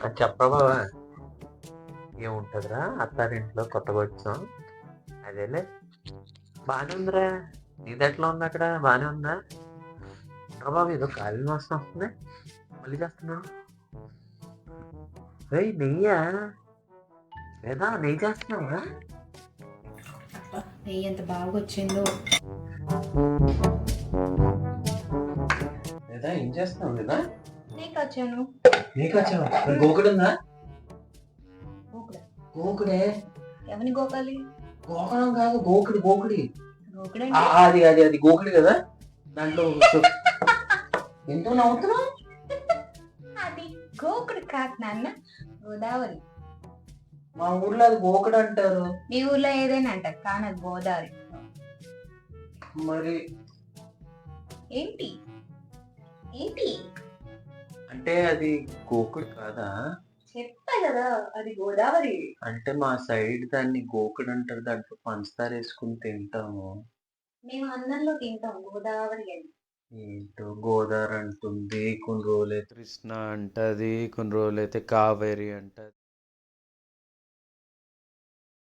అది చెప్పరా బావా? ఏముంటదిరా అత్తారింట్లో కొత్తగా వచ్చాం. అదేలే బానే ఉందిరా. నీదెట్లా ఉంది అక్కడ? బానే ఉందా? రా బాబు ఏదో కాలిన వాసన వస్తుంది. మళ్ళీ చేస్తున్నాను. ఏయ్ నెయ్యా? లేదా నెయ్యి చేస్తున్నావా? నెయ్యి ఎంత బాగా వచ్చిందో. లేదా ఏం చేస్తున్నావు లేదా? నీకు వచ్చాను. నీకు వచ్చావా? గోకుడుందా? గోకుడా? గోకుడే. ఎవరిని గోకాలి? గోకడం కాదు, గోకుడి గోకుడి. గోకుడంటే అది అది అది గోకుడి కదా. దాంట్లో ఎందుకు నవ్వుతున్నావు? అది గోకుడు కాదు నాన్న, గోదావరి. మా ఊర్లో అది గోకుడు అంటారు. మీ ఊర్లో ఏదైనా అంటారు కానీ అది గోదావరి. మరి ఏంటి ఏంటి అంటే అది గోకుడు కాదా? చెప్పా కదా అది గోదావరి. అంటే మా సైడ్ దాన్ని గోకుడు అంటారు. దాంట్లో పంచదార వేసుకుని తింటాము. మేము అన్నంలో తింటాం గోదావరి అని. ఏంటో గోదావరి అంటుంది, కొన్ని రోజులైతే కృష్ణ అంటది, కొన్ని రోజులైతే కావేరి అంటది.